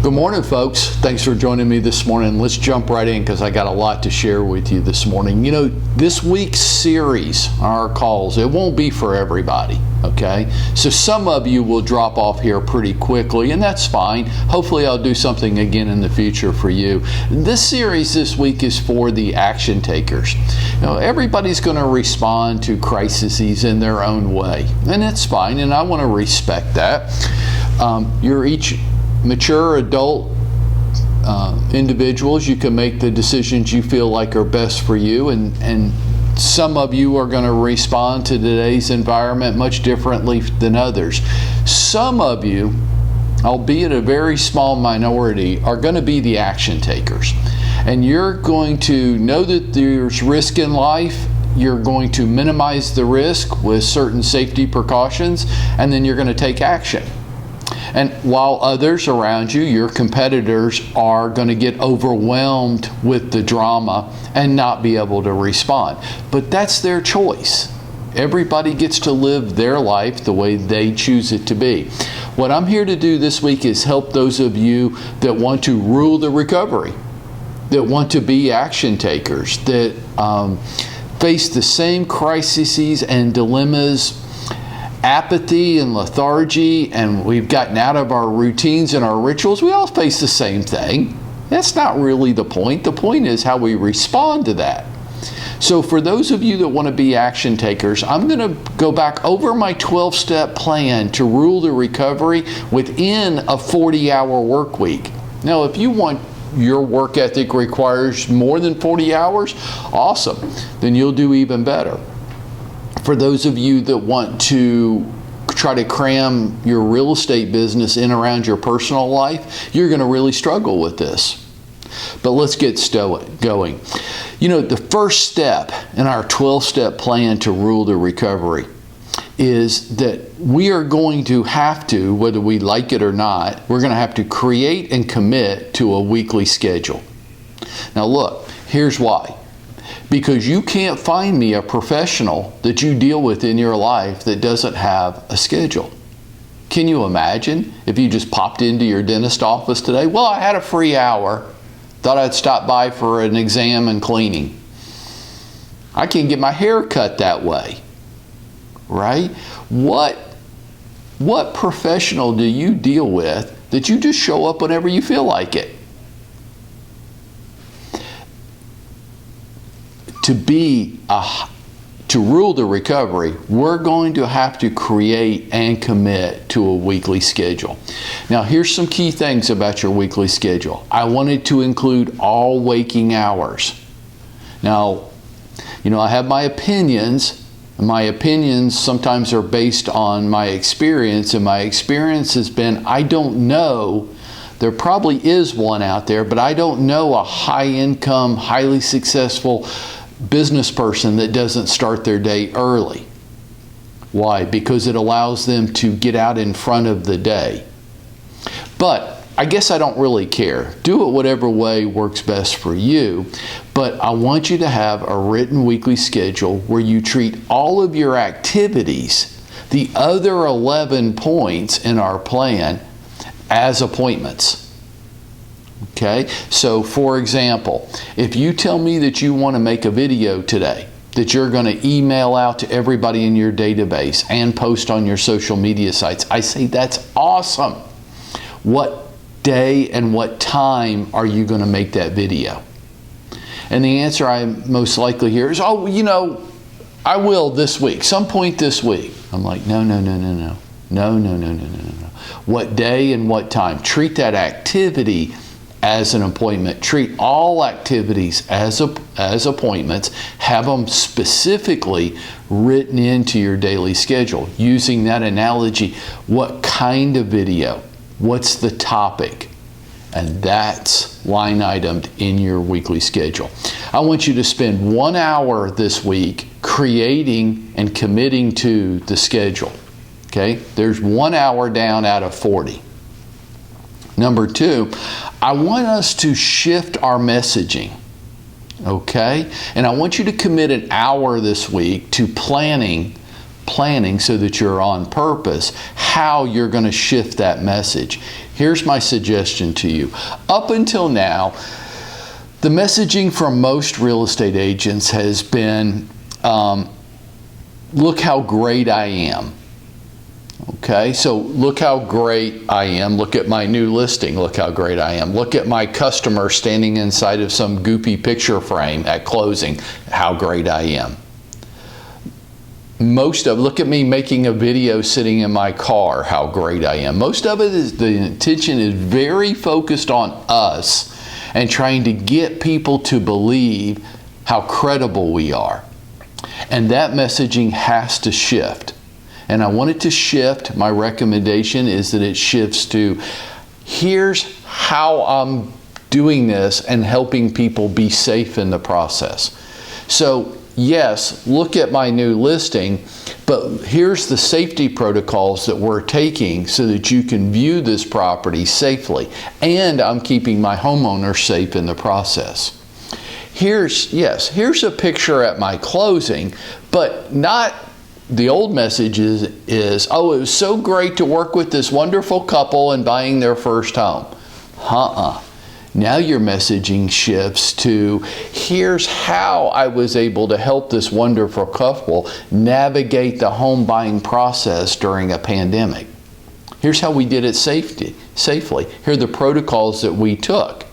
Good morning, folks. Thanks for joining me this morning. Let's jump right in because I got a lot to share with you this morning. You know, this week's series, our calls, it won't be for everybody, okay? So some of you will drop off here pretty quickly, and that's fine. Hopefully I'll do something again in the future for you. This series this week is for the action takers. You know, everybody's going to respond to crises in their own way, and it's fine, and I want to respect that. You're each mature adult individuals. You can make the decisions you feel like are best for you, and some of you are going to respond to today's environment much differently than others. Some of you, albeit a very small minority, are going to be the action takers, and you're going to know that there's risk in life. You're going to minimize the risk with certain safety precautions, and then you're going to take action. And while others around you, your competitors, are going to get overwhelmed with the drama and not be able to respond. But that's their choice. Everybody gets to live their life the way they choose it to be. What I'm here to do this week is help those of you that want to rule the recovery, that want to be action takers, that face the same crises and dilemmas, apathy and lethargy, and we've gotten out of our routines and our rituals. We all face the same thing. That's not really the point. The point is how we respond to that. So for those of you that want to be action takers, I'm going to go back over my 12-step plan to rule the recovery within a 40-hour work week. Now, if you want your work ethic requires more than 40 hours, awesome. Then you'll do even better. For those of you that want to try to cram your real estate business in around your personal life, you're going to really struggle with this. But let's get going. You know, the first step in our 12-step plan to rule the recovery is that we are going to have to, whether we like it or not, we're going to have to create and commit to a weekly schedule. Now look, here's why. Because you can't find me a professional that you deal with in your life that doesn't have a schedule. Can you imagine if you just popped into your dentist office today? Well, I had a free hour. Thought I'd stop by for an exam and cleaning. I can't get my hair cut that way, right? What professional do you deal with that you just show up whenever you feel like it? To rule the recovery, we're going to have to create and commit to a weekly schedule. Now, here's some key things about your weekly schedule. I want it to include all waking hours. Now, you know, I have my opinions. My opinions sometimes are based on my experience, and my experience has been, I don't know, there probably is one out there, but I don't know a high-income, highly successful business person that doesn't start their day early. Why? Because it allows them to get out in front of the day. But I guess I don't really care. Do it whatever way works best for you. But I want you to have a written weekly schedule where you treat all of your activities, the other 11 points in our plan, as appointments. Okay, so for example, if you tell me that you want to make a video today that you're going to email out to everybody in your database and post on your social media sites, I say that's awesome. What day and what time are you going to make that video? And the answer I most likely hear is, oh, you know, I will this week, some point this week. I'm like, no. What day and what time? Treat that activity as an appointment. Treat all activities as appointments. Have them specifically written into your daily schedule. Using that analogy, what kind of video? What's the topic? And that's line itemed in your weekly schedule. I want you to spend 1 hour this week creating and committing to the schedule. Okay? There's 1 hour down out of 40. Number 2, I want us to shift our messaging. Okay? And I want you to commit an hour this week to planning so that you're on purpose, how you're going to shift that message. Here's my suggestion to you. Up until now, the messaging from most real estate agents has been, look how great I am. Okay, so look how great I am. Look at my new listing. Look how great I am. Look at my customer standing inside of some goopy picture frame at closing. How great I am. Look at me making a video sitting in my car. How great I am. Most of it is, the attention is very focused on us and trying to get people to believe how credible we are. And that messaging has to shift. And I want it to shift. My recommendation is that it shifts to, here's how I'm doing this and helping people be safe in the process. So yes, look at my new listing, but here's the safety protocols that we're taking so that you can view this property safely. And I'm keeping my homeowner safe in the process. Here's a picture at my closing, but not. The old message is, oh, it was so great to work with this wonderful couple in buying their first home. Now your messaging shifts to, here's how I was able to help this wonderful couple navigate the home buying process during a pandemic. Here's how we did it safely. Here are the protocols that we took.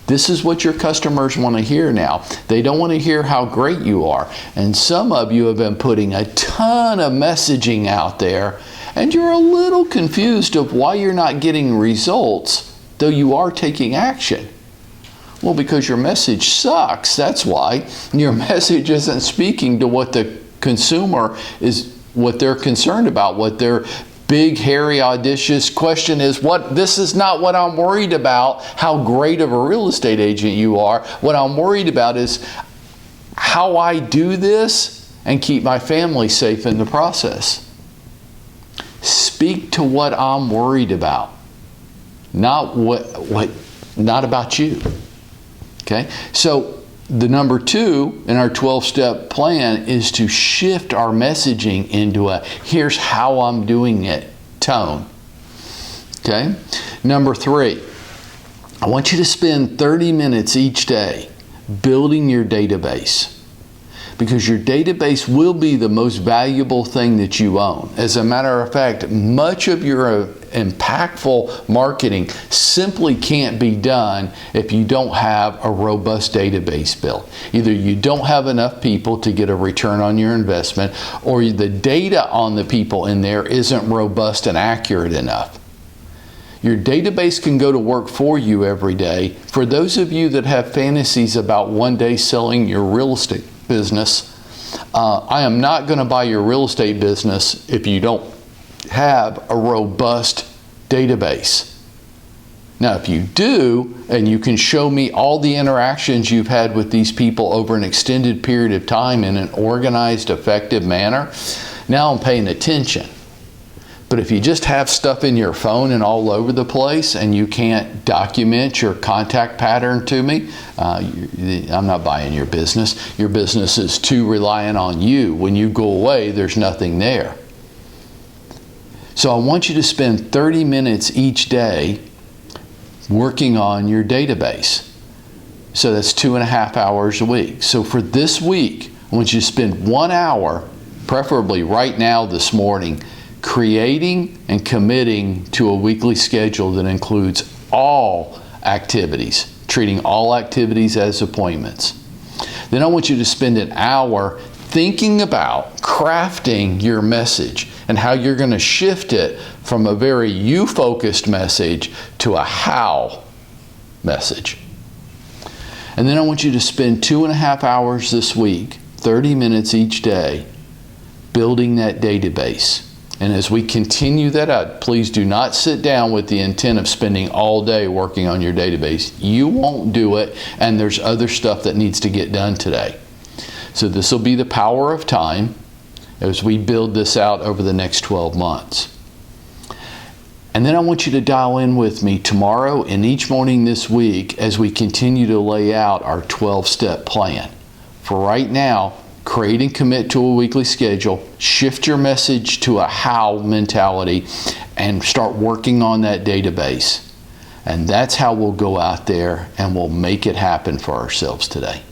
This is what your customers want to hear now. They don't want to hear how great you are. And some of you have been putting a ton of messaging out there, and you're a little confused of why you're not getting results, though you are taking action. Well, because your message sucks. That's why. Your message isn't speaking to what the consumer is, what they're concerned about, what their big, hairy, audacious question is. This is not what I'm worried about, how great of a real estate agent you are. What I'm worried about is how I do this and keep my family safe in the process. Speak to what I'm worried about, not not about you. Okay? So the number 2 in our 12-step plan is to shift our messaging into a, here's how I'm doing it tone. Okay? Number 3, I want you to spend 30 minutes each day building your database, because your database will be the most valuable thing that you own. As a matter of fact, much of your impactful marketing simply can't be done if you don't have a robust database built. Either you don't have enough people to get a return on your investment, or the data on the people in there isn't robust and accurate enough. Your database can go to work for you every day. For those of you that have fantasies about one day selling your real estate business, I am not going to buy your real estate business if you don't have a robust database. Now, if you do, and you can show me all the interactions you've had with these people over an extended period of time in an organized, effective manner, now I'm paying attention. But if you just have stuff in your phone and all over the place and you can't document your contact pattern to me, I'm not buying your business. Your business is too reliant on you. When you go away, there's nothing there. So I want you to spend 30 minutes each day working on your database. So that's 2.5 hours a week. So for this week, I want you to spend 1 hour, preferably right now this morning, creating and committing to a weekly schedule that includes all activities, treating all activities as appointments. Then I want you to spend an hour thinking about crafting your message and how you're going to shift it from a very you-focused message to a how message. And then I want you to spend 2.5 hours this week, 30 minutes each day, building that database. And as we continue that out, please do not sit down with the intent of spending all day working on your database. You won't do it, and there's other stuff that needs to get done today. So this will be the power of time as we build this out over the next 12 months. And then I want you to dial in with me tomorrow and each morning this week as we continue to lay out our 12-step plan. For right now, create and commit to a weekly schedule, shift your message to a how mentality, and start working on that database. And that's how we'll go out there and we'll make it happen for ourselves today.